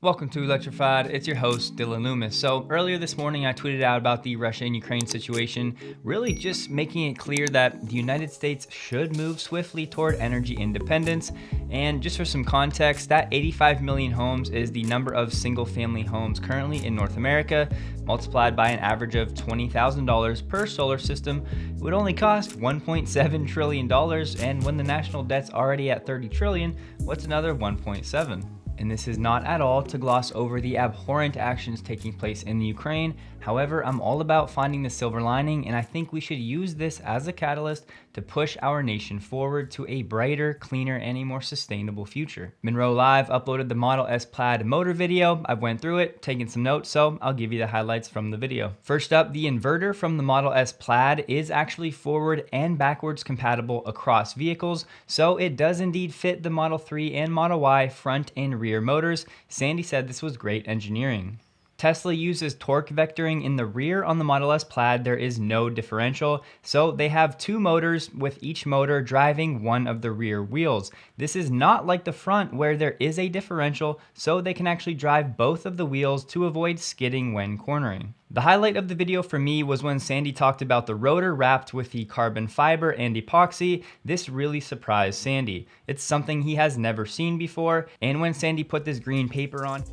Welcome to Electrified. It's your host, Dylan Loomis. So earlier this morning, I tweeted out about the Russia and Ukraine situation, really just making it clear that the United States should move swiftly toward energy independence. And just for some context, that 85 million homes is the number of single-family homes currently in North America, multiplied by an average of $20,000 per solar system. It would only cost $1.7 trillion, and when the national debt's already at $30 trillion, what's another 1.7? And this is not at all to gloss over the abhorrent actions taking place in the Ukraine. However, I'm all about finding the silver lining, and I think we should use this as a catalyst to push our nation forward to a brighter, cleaner, and a more sustainable future. Munro Live uploaded the Model S Plaid motor video. I've went through it, taken some notes, so I'll give you the highlights from the video. First up, the inverter from the Model S Plaid is actually forward and backwards compatible across vehicles, so it does indeed fit the Model 3 and Model Y front and rear motors. Sandy said this was great engineering. Tesla uses torque vectoring in the rear on the Model S Plaid. There is no differential, so they have two motors with each motor driving one of the rear wheels. This is not like the front where there is a differential, so they can actually drive both of the wheels to avoid skidding when cornering. The highlight of the video for me was when Sandy talked about the rotor wrapped with the carbon fiber and epoxy. This really surprised Sandy. It's something he has never seen before, and when Sandy put this green paper on,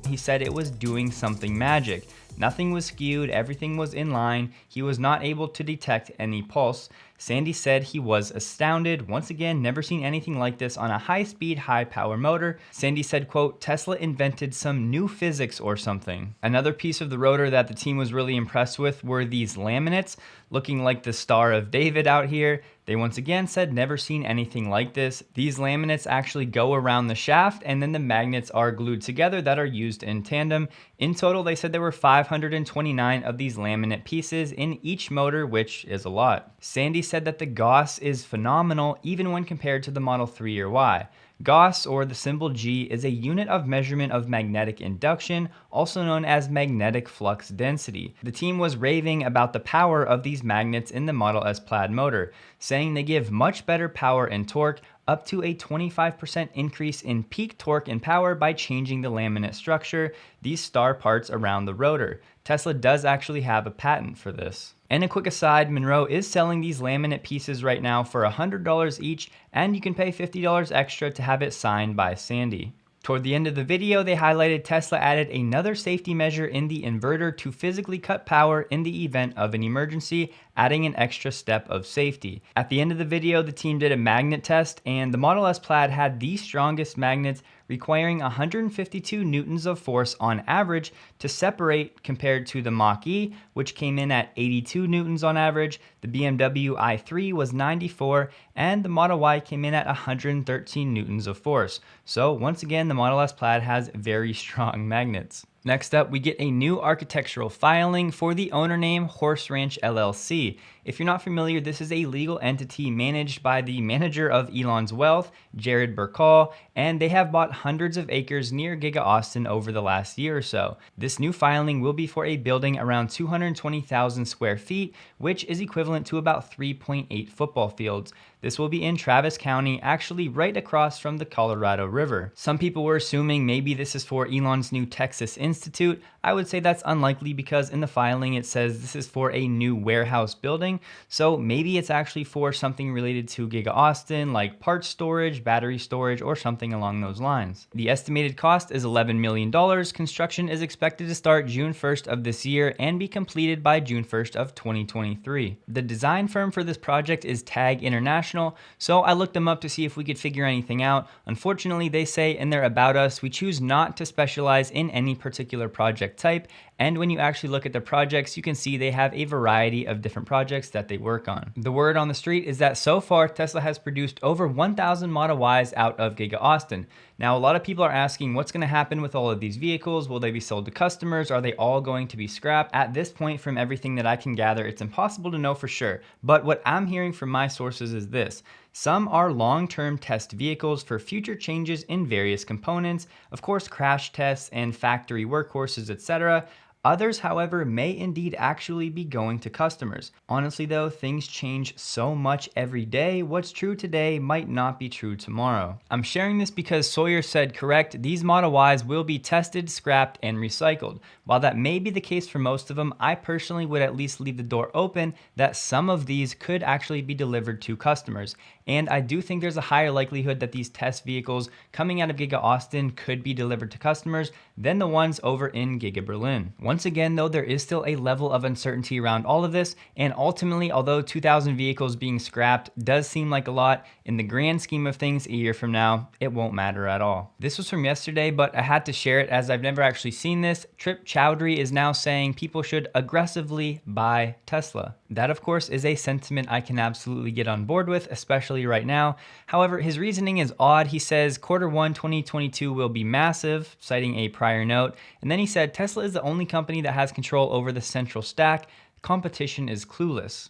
he said it was doing something magic. Nothing was skewed, everything was in line. He was not able to detect any pulse. Sandy said he was astounded. Once again, never seen anything like this on a high-speed, high-power motor. Sandy said, quote, Tesla invented some new physics or something. Another piece of the rotor that the team was really impressed with were these laminates, looking like the Star of David out here. They once again said never seen anything like this. These laminates actually go around the shaft, and then the magnets are glued together that are used in tandem. In total, they said there were 529 of these laminate pieces in each motor, which is a lot. Sandy said that the Gauss is phenomenal even when compared to the Model 3 or Y. Gauss, or the symbol G, is a unit of measurement of magnetic induction, also known as magnetic flux density. The team was raving about the power of these magnets in the Model S Plaid motor, saying they give much better power and torque, up to a 25% increase in peak torque and power by changing the laminate structure, these star parts around the rotor. Tesla does actually have a patent for this. And a quick aside, Munro is selling these laminate pieces right now for $100 each, and you can pay $50 extra to have it signed by Sandy. Toward the end of the video, they highlighted Tesla added another safety measure in the inverter to physically cut power in the event of an emergency, adding an extra step of safety. At the end of the video, the team did a magnet test, and the Model S Plaid had the strongest magnets, requiring 152 newtons of force on average to separate compared to the Mach-E, which came in at 82 newtons on average. The BMW i3 was 94, and the Model Y came in at 113 newtons of force. So once again, the Model S Plaid has very strong magnets. Next up, we get a new architectural filing for the owner name Horse Ranch LLC. If you're not familiar, this is a legal entity managed by the manager of Elon's wealth, Jared Burkall, and they have bought hundreds of acres near Giga Austin over the last year or so. This new filing will be for a building around 220,000 square feet, which is equivalent to about 3.8 football fields. This will be in Travis County, actually right across from the Colorado River. Some people were assuming maybe this is for Elon's new Texas Institute. I would say that's unlikely because in the filing it says this is for a new warehouse building, so maybe it's actually for something related to Giga Austin, like parts storage, battery storage, or something along those lines. The estimated cost is $11 million. Construction is expected to start June 1st of this year and be completed by June 1st of 2023. The design firm for this project is TAG International, so I looked them up to see if we could figure anything out. Unfortunately, they say in their About Us, we choose not to specialize in any particular project type, and when you actually look at the projects, you can see they have a variety of different projects that they work on. The word on the street is that so far, Tesla has produced over 1,000 Model Ys out of Giga Austin. Now, a lot of people are asking what's going to happen with all of these vehicles. Will they be sold to customers? Are they all going to be scrapped? At this point, from everything that I can gather, it's impossible to know for sure. But what I'm hearing from my sources is this. Some are long-term test vehicles for future changes in various components, of course crash tests and factory workhorses, etc. Others, however, may indeed actually be going to customers. Honestly though, things change so much every day, what's true today might not be true tomorrow. I'm sharing this because Sawyer said correct, these Model Ys will be tested, scrapped, and recycled. While that may be the case for most of them, I personally would at least leave the door open that some of these could actually be delivered to customers. And I do think there's a higher likelihood that these test vehicles coming out of Giga Austin could be delivered to customers than the ones over in Giga Berlin. Once again though, there is still a level of uncertainty around all of this, and ultimately, although 2,000 vehicles being scrapped does seem like a lot, in the grand scheme of things a year from now, it won't matter at all. This was from yesterday, but I had to share it as I've never actually seen this. Trip Chowdhury is now saying people should aggressively buy Tesla. That of course is a sentiment I can absolutely get on board with, especially right now. However, his reasoning is odd. He says Q1 2022 will be massive, citing a prior note. And then he said Tesla is the only company that has control over the central stack. Competition is clueless.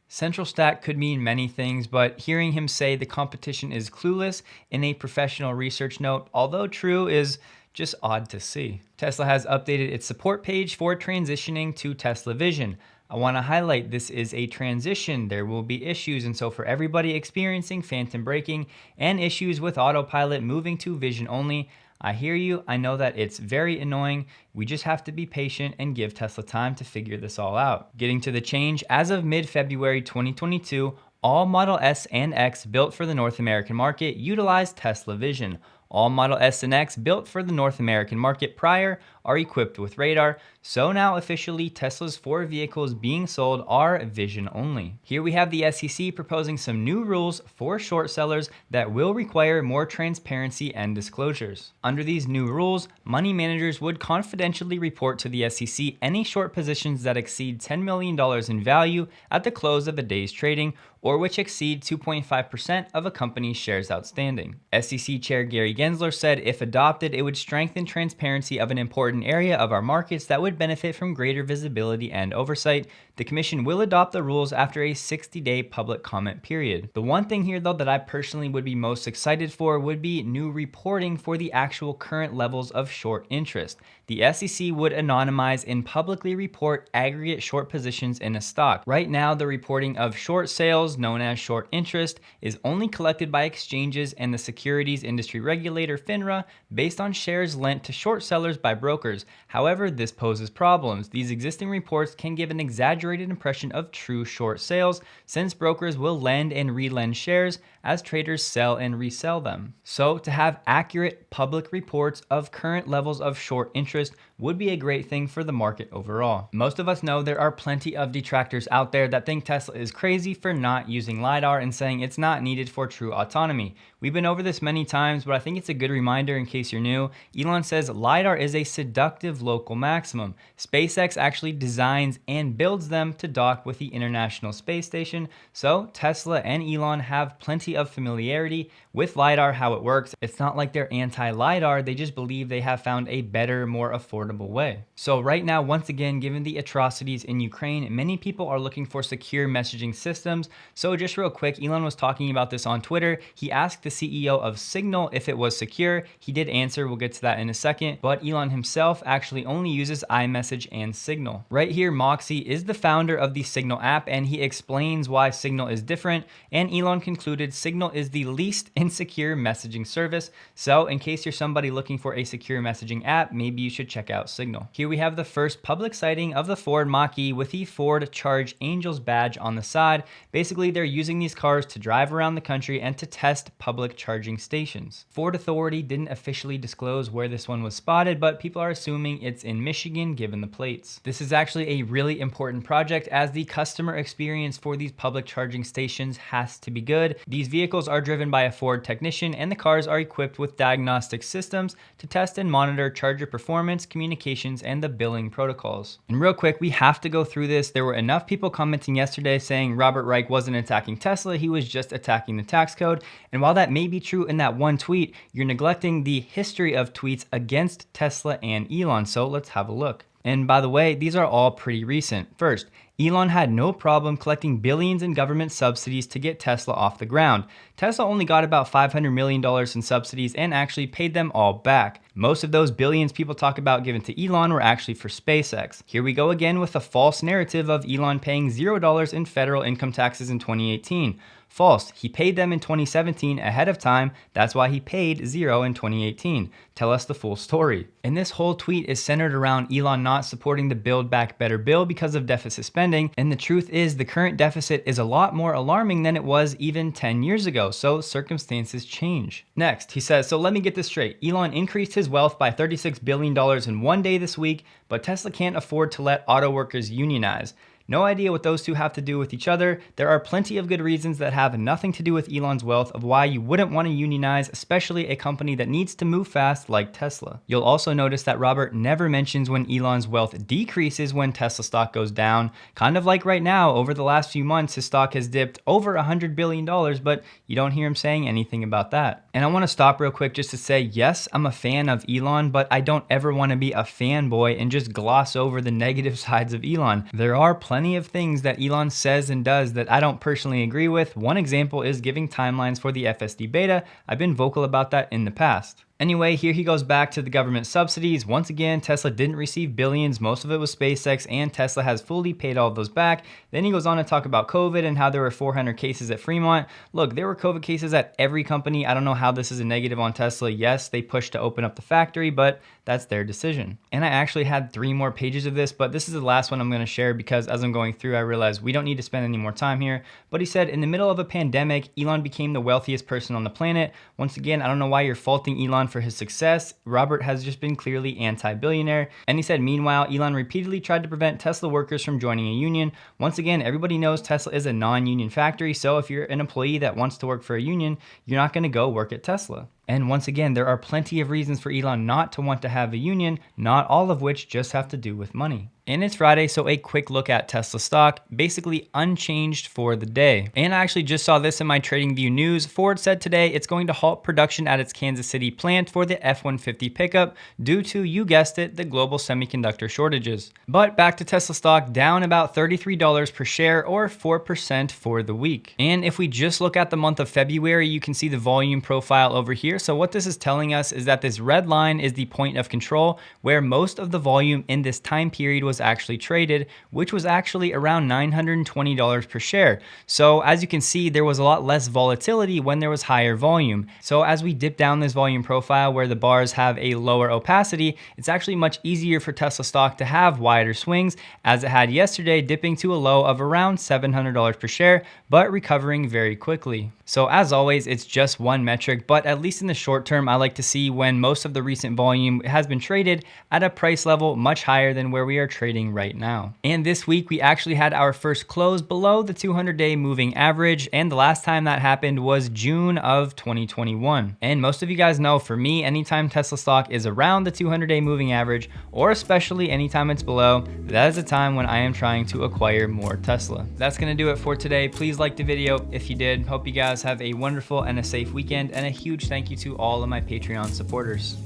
Central stack could mean many things, but hearing him say the competition is clueless in a professional research note, although true, is just odd to see. Tesla has updated its support page for transitioning to Tesla Vision. I want to highlight this is a transition. There will be issues, and so for everybody experiencing phantom braking and issues with autopilot moving to vision only, I hear you. I know that it's very annoying. We just have to be patient and give Tesla time to figure this all out. Getting to the change, as of mid-February 2022, all Model S and X built for the North American market utilize Tesla Vision. All Model S and X built for the North American market prior are equipped with radar, so now officially Tesla's 4 vehicles being sold are vision only. Here we have the SEC proposing some new rules for short sellers that will require more transparency and disclosures. Under these new rules, money managers would confidentially report to the SEC any short positions that exceed $10 million in value at the close of a day's trading, or which exceed 2.5% of a company's shares outstanding. SEC Chair Gary Gensler said if adopted, it would strengthen transparency of an important area of our markets that would benefit from greater visibility and oversight. The commission will adopt the rules after a 60-day public comment period. The one thing here though that I personally would be most excited for would be new reporting for the actual current levels of short interest. The SEC would anonymize and publicly report aggregate short positions in a stock. Right now, the reporting of short sales, known as short interest, is only collected by exchanges and the securities industry regulator FINRA based on shares lent to short sellers by brokers. However, this poses problems. These existing reports can give an exaggerated impression of true short sales, since brokers will lend and relend shares as traders sell and resell them. So to have accurate public reports of current levels of short interest would be a great thing for the market overall. Most of us know there are plenty of detractors out there that think Tesla is crazy for not using LiDAR and saying it's not needed for true autonomy. We've been over this many times, but I think it's a good reminder in case you're new. Elon says LiDAR is a seductive local maximum. SpaceX actually designs and builds them to dock with the International Space Station, so Tesla and Elon have plenty of familiarity with LiDAR, how it works. It's not like they're anti-LiDAR, they just believe they have found a better, more affordable way. So right now, once again, given the atrocities in Ukraine, many people are looking for secure messaging systems. So just real quick, Elon was talking about this on Twitter. He asked the CEO of Signal if it was secure. He did answer, we'll get to that in a second, but Elon himself actually only uses iMessage and Signal. Right here, Moxie is the founder of the Signal app, and he explains why Signal is different, and Elon concluded Signal is the least insecure messaging service. So in case you're somebody looking for a secure messaging app, maybe you should check out Signal. Here we have the first public sighting of the Ford Mach-E with the Ford Charge Angels badge on the side. Basically, they're using these cars to drive around the country and to test public charging stations. Ford Authority didn't officially disclose where this one was spotted, but people are assuming it's in Michigan given the plates. This is actually a really important project as the customer experience for these public charging stations has to be good. These vehicles are driven by a Ford technician, and the cars are equipped with diagnostic systems to test and monitor charger performance, communications, and the billing protocols. And real quick, we have to go through this. There were enough people commenting yesterday saying Robert Reich wasn't attacking Tesla, he was just attacking the tax code. And while that may be true in that one tweet, you're neglecting the history of tweets against Tesla and Elon. So let's have a look. And by the way, these are all pretty recent. First, Elon had no problem collecting billions in government subsidies to get Tesla off the ground. Tesla only got about $500 million in subsidies and actually paid them all back. Most of those billions people talk about given to Elon were actually for SpaceX. Here we go again with a false narrative of Elon paying $0 in federal income taxes in 2018. False. He paid them in 2017 ahead of time. That's why he paid 0 in 2018. Tell us the full story. And this whole tweet is centered around Elon not supporting the Build Back Better bill because of deficit spending. And the truth is the current deficit is a lot more alarming than it was even 10 years ago. So circumstances change. Next, he says, so let me get this straight. Elon increased his wealth by $36 billion in one day this week, but Tesla can't afford to let auto workers unionize. No idea what those two have to do with each other. There are plenty of good reasons that have nothing to do with Elon's wealth of why you wouldn't want to unionize, especially a company that needs to move fast like Tesla. You'll also notice that Robert never mentions when Elon's wealth decreases when Tesla stock goes down. Kind of like right now, over the last few months, his stock has dipped over $100 billion, but you don't hear him saying anything about that. And I want to stop real quick just to say, yes, I'm a fan of Elon, but I don't ever want to be a fanboy and just gloss over the negative sides of Elon. There are plenty of things that Elon says and does that I don't personally agree with. One example is giving timelines for the FSD beta. I've been vocal about that in the past. Anyway, here he goes back to the government subsidies. Once again, Tesla didn't receive billions. Most of it was SpaceX, and Tesla has fully paid all of those back. Then he goes on to talk about COVID and how there were 400 cases at Fremont. Look, there were COVID cases at every company. I don't know how this is a negative on Tesla. Yes, they pushed to open up the factory, but that's their decision. And I actually had 3 more pages of this, but this is the last one I'm going to share because as I'm going through, I realized we don't need to spend any more time here. But he said, in the middle of a pandemic, Elon became the wealthiest person on the planet. Once again, I don't know why you're faulting Elon for his success. Robert has just been clearly anti-billionaire. And he said, meanwhile, Elon repeatedly tried to prevent Tesla workers from joining a union. Once again, everybody knows Tesla is a non-union factory. So if you're an employee that wants to work for a union, you're not going to go work at Tesla. And once again, there are plenty of reasons for Elon not to want to have a union, not all of which just have to do with money. And it's Friday, so a quick look at Tesla stock, basically unchanged for the day. And I actually just saw this in my TradingView news. Ford said today it's going to halt production at its Kansas City plant for the F-150 pickup due to, you guessed it, the global semiconductor shortages. But back to Tesla stock, down about $33 per share or 4% for the week. And if we just look at the month of February, you can see the volume profile over here. So what this is telling us is that this red line is the point of control where most of the volume in this time period was actually traded, which was actually around $920 per share. So as you can see, there was a lot less volatility when there was higher volume. So as we dip down this volume profile where the bars have a lower opacity, it's actually much easier for Tesla stock to have wider swings, as it had yesterday, dipping to a low of around $700 per share, but recovering very quickly. So as always, it's just one metric, but at least in the short term, I like to see when most of the recent volume has been traded at a price level much higher than where we are trading right now. And this week, we actually had our first close below the 200-day moving average, and the last time that happened was June of 2021. And most of you guys know, for me, anytime Tesla stock is around the 200-day moving average, or especially anytime it's below, that is a time when I am trying to acquire more Tesla. That's gonna do it for today. Please like the video if you did. Hope you guys have a wonderful and a safe weekend, and a huge thank you to all of my Patreon supporters.